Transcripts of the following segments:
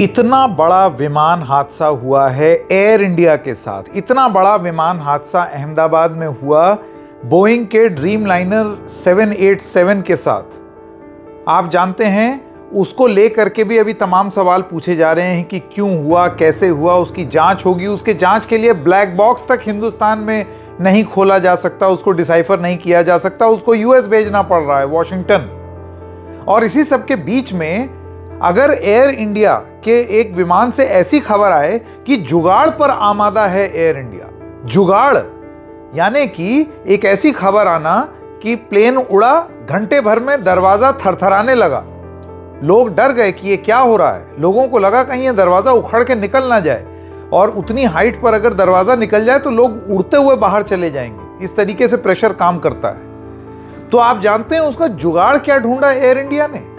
इतना बड़ा विमान हादसा हुआ है एयर इंडिया के साथ। इतना बड़ा विमान हादसा अहमदाबाद में हुआ बोइंग के ड्रीम लाइनर 787 के साथ। आप जानते हैं उसको लेकर के भी अभी तमाम सवाल पूछे जा रहे हैं कि क्यों हुआ, कैसे हुआ, उसकी जांच होगी। उसके जांच के लिए ब्लैक बॉक्स तक हिंदुस्तान में नहीं खोला जा सकता, उसको डिसाइफर नहीं किया जा सकता, उसको यूएस भेजना पड़ रहा है, वॉशिंगटन। और इसी सब के बीच में अगर एयर इंडिया के एक विमान से ऐसी खबर आए कि जुगाड़ पर आमादा है एयर इंडिया, जुगाड़ यानी कि एक ऐसी खबर आना कि प्लेन उड़ा, घंटे भर में दरवाजा थरथराने लगा, लोग डर गए कि ये क्या हो रहा है। लोगों को लगा कहीं ये दरवाजा उखड़ के निकल ना जाए, और उतनी हाइट पर अगर दरवाजा निकल जाए तो लोग उड़ते हुए बाहर चले जाएंगे। इस तरीके से प्रेशर काम करता है। तो आप जानते हैं उसका जुगाड़ क्या ढूंढा एयर इंडिया ने?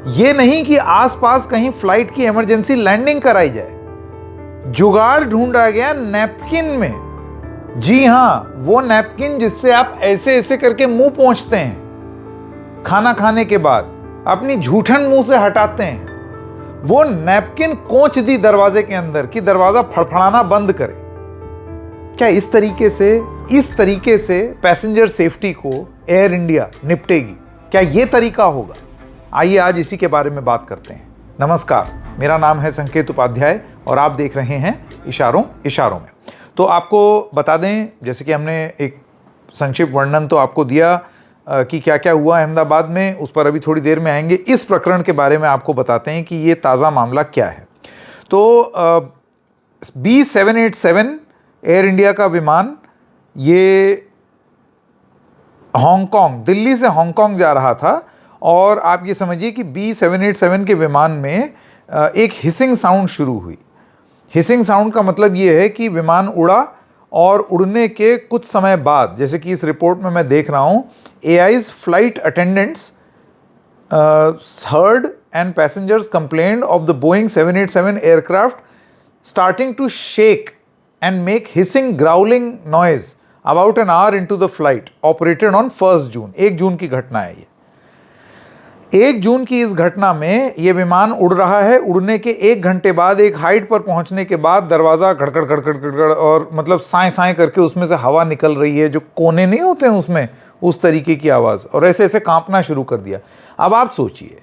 ये नहीं कि आसपास कहीं फ्लाइट की इमरजेंसी लैंडिंग कराई जाए, जुगाड़ ढूंढा गया नैपकिन में। जी हां, वो नैपकिन जिससे आप ऐसे ऐसे करके मुंह पोंछते हैं, खाना खाने के बाद अपनी झूठन मुंह से हटाते हैं। वो नैपकिन कोंच दी दरवाजे के अंदर कि दरवाजा फड़फड़ाना बंद करे। क्या इस तरीके से पैसेंजर सेफ्टी को एयर इंडिया निपटेगी? क्या ये तरीका होगा? आइए आज इसी के बारे में बात करते हैं। नमस्कार, मेरा नाम है संकेत उपाध्याय और आप देख रहे हैं इशारों में। तो आपको बता दें, जैसे कि हमने एक संक्षिप्त वर्णन तो आपको दिया कि क्या क्या हुआ अहमदाबाद में, उस पर अभी थोड़ी देर में आएंगे। इस प्रकरण के बारे में आपको बताते हैं कि ये ताज़ा मामला क्या है। तो B787 एयर इंडिया का विमान ये हांगकांग, दिल्ली से हांगकांग जा रहा था। और आप ये समझिए कि B787 के विमान में एक हिसिंग साउंड शुरू हुई। हिसिंग साउंड का मतलब ये है कि विमान उड़ा और उड़ने के कुछ समय बाद, जैसे कि इस रिपोर्ट में मैं देख रहा हूँ, AI's flight attendants heard and passengers complained of the Boeing 787 aircraft starting to shake and make hissing growling noise about an hour into the flight operated on 1st June। 1 जून की घटना है ये। 1 जून की इस घटना में ये विमान उड़ रहा है। उड़ने के 1 घंटे बाद, एक हाइट पर पहुंचने के बाद दरवाज़ा गड़गड़ गड़गड़ गड़गड़ और मतलब साए साए करके उसमें से हवा निकल रही है, जो कोने नहीं होते हैं उसमें, उस तरीके की आवाज़, और ऐसे ऐसे कांपना शुरू कर दिया। अब आप सोचिए,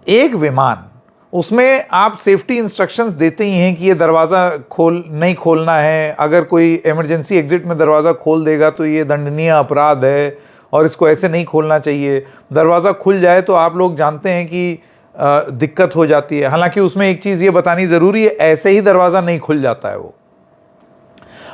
एक विमान, उसमें आप सेफ्टी इंस्ट्रक्शंस देते ही हैं कि ये दरवाज़ा नहीं खोलना है, अगर कोई इमरजेंसी एग्जिट में दरवाज़ा खोल देगा तो ये दंडनीय अपराध है और इसको ऐसे नहीं खोलना चाहिए। दरवाज़ा खुल जाए तो आप लोग जानते हैं कि दिक्कत हो जाती है। हालांकि उसमें एक चीज़ ये बतानी ज़रूरी है, ऐसे ही दरवाज़ा नहीं खुल जाता है वो।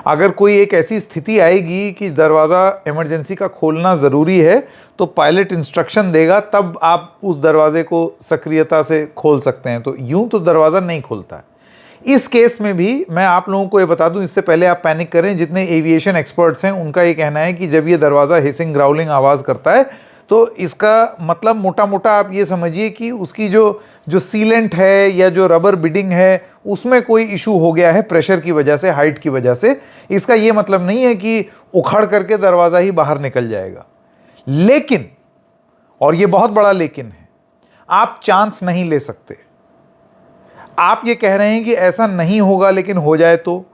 अगर कोई एक ऐसी स्थिति आएगी कि दरवाज़ा इमरजेंसी का खोलना ज़रूरी है तो पायलट इंस्ट्रक्शन देगा, तब आप उस दरवाजे को सक्रियता से खोल सकते हैं। तो यूं तो दरवाज़ा नहीं खुलता है। इस केस में भी मैं आप लोगों को ये बता दूं, इससे पहले आप पैनिक करें, जितने एविएशन एक्सपर्ट्स हैं उनका ये कहना है कि जब ये दरवाज़ा हिसिंग ग्राउलिंग आवाज़ करता है तो इसका मतलब मोटा मोटा आप ये समझिए कि उसकी जो सीलेंट है या जो रबर बिडिंग है उसमें कोई इशू हो गया है, प्रेशर की वजह से, हाइट की वजह से। इसका ये मतलब नहीं है कि उखड़ करके दरवाज़ा ही बाहर निकल जाएगा। लेकिन, और ये बहुत बड़ा लेकिन है, आप चांस नहीं ले सकते। आप ये कह रहे हैं कि ऐसा नहीं होगा लेकिन हो जाए तो,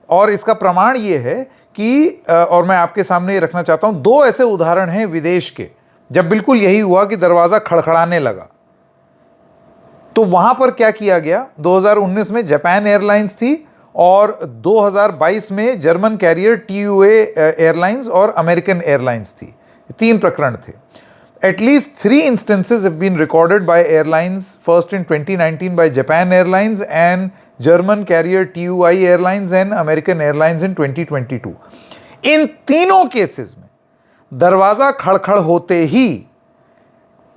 और इसका प्रमाण ये है कि और मैं आपके सामने ये रखना चाहता हूं, 2 ऐसे उदाहरण हैं विदेश के, जब बिल्कुल यही हुआ कि दरवाज़ा खड़खड़ाने लगा। तो वहां पर क्या किया गया, 2019 में जापान एयरलाइंस थी और 2022 में जर्मन कैरियर TUA एयरलाइंस और अमेरिकन एयरलाइंस थी। 3 प्रकरण थे। At least 3 instances have been recorded by airlines, first in 2019 by Japan Airlines and German carrier TUI Airlines and American Airlines in 2022। इन तीनों केसेस में दरवाज़ा खड़खड़ होते ही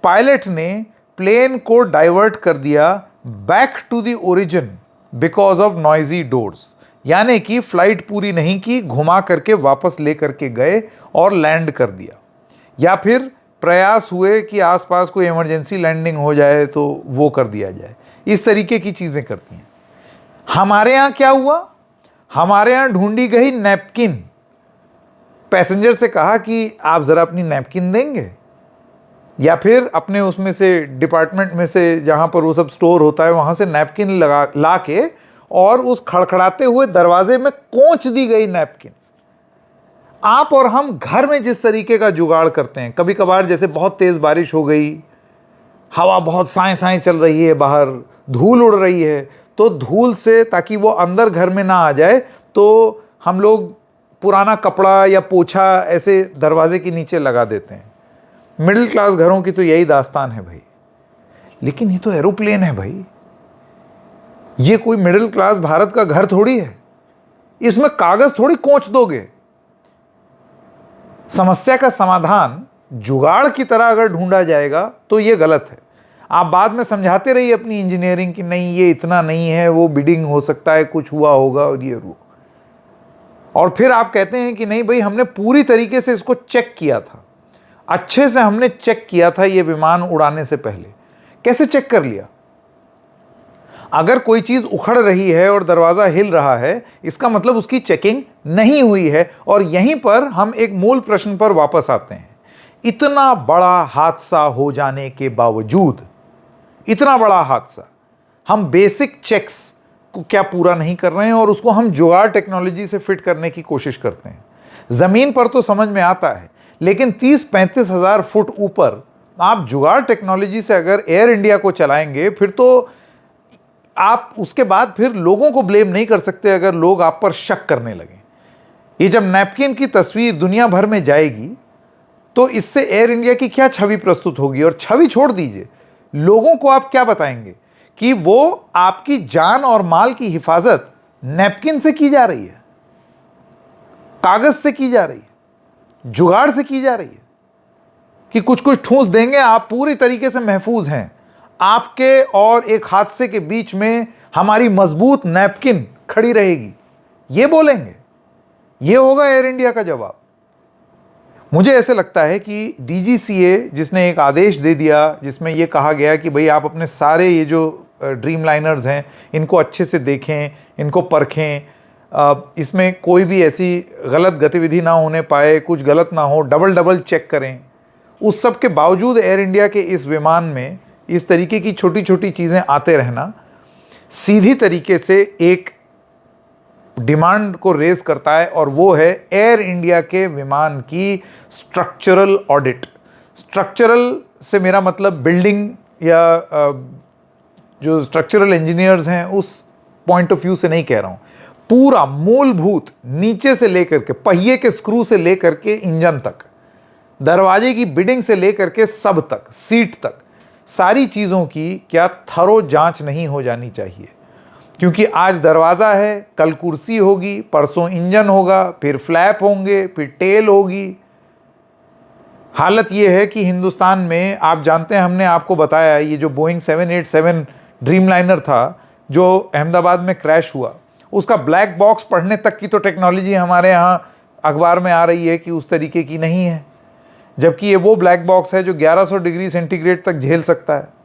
पायलट ने प्लेन को डाइवर्ट कर दिया back to the origin because of noisy doors, यानी कि फ्लाइट पूरी नहीं की, घुमा करके वापस ले करके गए और लैंड कर दिया। या फिर प्रयास हुए कि आसपास कोई इमरजेंसी लैंडिंग हो जाए तो वो कर दिया जाए। इस तरीके की चीज़ें करती हैं। हमारे यहाँ क्या हुआ? हमारे यहाँ ढूंढी गई नैपकिन। पैसेंजर से कहा कि आप ज़रा अपनी नैपकिन देंगे, या फिर अपने उसमें से डिपार्टमेंट में से जहाँ पर वो सब स्टोर होता है वहाँ से नैपकिन ला के और उस खड़खड़ाते हुए दरवाजे में कोंच दी गई नैपकिन। आप और हम घर में जिस तरीके का जुगाड़ करते हैं, कभी कभार जैसे बहुत तेज़ बारिश हो गई, हवा बहुत साए साए चल रही है, बाहर धूल उड़ रही है, तो धूल से ताकि वो अंदर घर में ना आ जाए तो हम लोग पुराना कपड़ा या पोछा ऐसे दरवाजे के नीचे लगा देते हैं। मिडिल क्लास घरों की तो यही दास्तान है भाई। लेकिन ये तो एरोप्लेन है भाई, ये कोई मिडिल क्लास भारत का घर थोड़ी है, इसमें कागज थोड़ी कोंच दोगे। समस्या का समाधान जुगाड़ की तरह अगर ढूंढा जाएगा तो ये गलत है। आप बाद में समझाते रहिए अपनी इंजीनियरिंग कि नहीं ये इतना नहीं है, वो बिडिंग हो सकता है, कुछ हुआ होगा और ये वो, और फिर आप कहते हैं कि नहीं भाई हमने पूरी तरीके से इसको चेक किया था, अच्छे से हमने चेक किया था ये विमान उड़ाने से पहले। कैसे चेक कर लिया? अगर कोई चीज उखड़ रही है और दरवाजा हिल रहा है, इसका मतलब उसकी चेकिंग नहीं हुई है। और यहीं पर हम एक मूल प्रश्न पर वापस आते हैं। इतना बड़ा हादसा हो जाने के बावजूद, इतना बड़ा हादसा, हम बेसिक चेक्स को क्या पूरा नहीं कर रहे हैं और उसको हम जुगाड़ टेक्नोलॉजी से फिट करने की कोशिश करते हैं। जमीन पर तो समझ में आता है, लेकिन 30-35 हजार फुट ऊपर आप जुगाड़ टेक्नोलॉजी से अगर एयर इंडिया को चलाएंगे, फिर तो आप उसके बाद फिर लोगों को ब्लेम नहीं कर सकते अगर लोग आप पर शक करने लगें। ये जब नैपकिन की तस्वीर दुनिया भर में जाएगी तो इससे एयर इंडिया की क्या छवि प्रस्तुत होगी? और छवि छोड़ दीजिए, लोगों को आप क्या बताएंगे कि वो आपकी जान और माल की हिफाजत नैपकिन से की जा रही है, कागज से की जा रही है, जुगाड़ से की जा रही है, कि कुछ कुछ ठूंस देंगे आप पूरी तरीके से महफूज हैं। आपके और एक हादसे के बीच में हमारी मजबूत नैपकिन खड़ी रहेगी, ये बोलेंगे। ये होगा एयर इंडिया का जवाब। मुझे ऐसे लगता है कि डीजीसीए जिसने एक आदेश दे दिया जिसमें यह कहा गया कि भाई आप अपने सारे ये जो ड्रीम लाइनर्स हैं इनको अच्छे से देखें, इनको परखें, इसमें कोई भी ऐसी गलत गतिविधि ना होने पाए, कुछ गलत ना हो, डबल चेक करें। उस सब के बावजूद एयर इंडिया के इस विमान में इस तरीके की छोटी छोटी चीज़ें आते रहना सीधी तरीके से एक डिमांड को रेज करता है, और वो है एयर इंडिया के विमान की स्ट्रक्चरल ऑडिट। स्ट्रक्चरल से मेरा मतलब बिल्डिंग या जो स्ट्रक्चरल इंजीनियर्स हैं उस पॉइंट ऑफ व्यू से नहीं कह रहा हूँ, पूरा मूलभूत नीचे से लेकर के पहिए के स्क्रू से लेकर के इंजन तक, दरवाजे की बिडिंग से लेकर के सब तक, सीट तक, सारी चीज़ों की क्या थरो जांच नहीं हो जानी चाहिए? क्योंकि आज दरवाज़ा है, कल कुर्सी होगी, परसों इंजन होगा, फिर फ्लैप होंगे, फिर टेल होगी। हालत ये है कि हिंदुस्तान में आप जानते हैं, हमने आपको बताया ये जो बोइंग 787 ड्रीमलाइनर था जो अहमदाबाद में क्रैश हुआ, उसका ब्लैक बॉक्स पढ़ने तक की तो टेक्नोलॉजी हमारे यहाँ अखबार में आ रही है कि उस तरीके की नहीं है, जबकि ये वो ब्लैक बॉक्स है जो 1100 डिग्री सेंटीग्रेड तक झेल सकता है।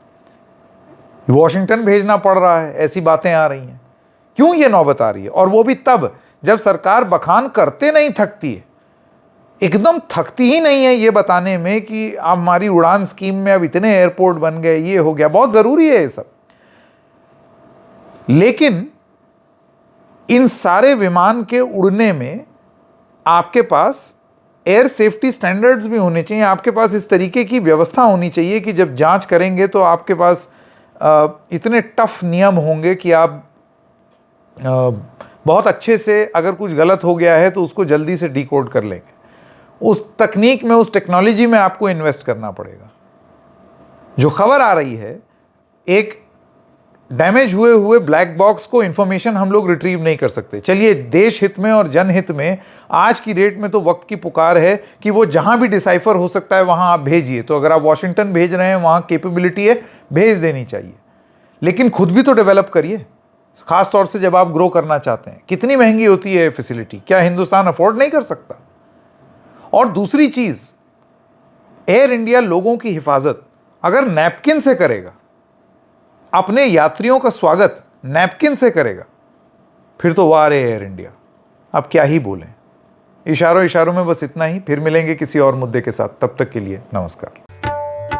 वॉशिंगटन भेजना पड़ रहा है, ऐसी बातें आ रही हैं। क्यों ये नौबत आ रही है? और वो भी तब जब सरकार बखान करते नहीं थकती है, एकदम थकती ही नहीं है ये बताने में कि अब हमारी उड़ान स्कीम में अब इतने एयरपोर्ट बन गए, ये हो गया, बहुत ज़रूरी है ये सब। लेकिन इन सारे विमान के उड़ने में आपके पास एयर सेफ्टी स्टैंडर्ड्स भी होने चाहिए, आपके पास इस तरीके की व्यवस्था होनी चाहिए कि जब जांच करेंगे तो आपके पास इतने टफ नियम होंगे कि आप बहुत अच्छे से अगर कुछ गलत हो गया है तो उसको जल्दी से डिकोड कर लेंगे। उस तकनीक में, उस टेक्नोलॉजी में आपको इन्वेस्ट करना पड़ेगा। जो खबर आ रही है, एक डैमेज हुए ब्लैक बॉक्स को इंफॉर्मेशन हम लोग रिट्रीव नहीं कर सकते। चलिए, देश हित में और जनहित में आज की डेट में तो वक्त की पुकार है कि वो जहां भी डिसाइफर हो सकता है वहां आप भेजिए। तो अगर आप वॉशिंगटन भेज रहे हैं, वहां कैपेबिलिटी है, भेज देनी चाहिए। लेकिन खुद भी तो डेवलप करिए, खास तौर से जब आप ग्रो करना चाहते हैं। कितनी महंगी होती है फैसिलिटी, क्या हिंदुस्तान अफोर्ड नहीं कर सकता? और दूसरी चीज, एयर इंडिया लोगों की हिफाजत अगर नैपकिन से करेगा, अपने यात्रियों का स्वागत नैपकिन से करेगा, फिर तो वाह रे एयर इंडिया, अब क्या ही बोलें। इशारों में बस इतना ही। फिर मिलेंगे किसी और मुद्दे के साथ, तब तक के लिए नमस्कार।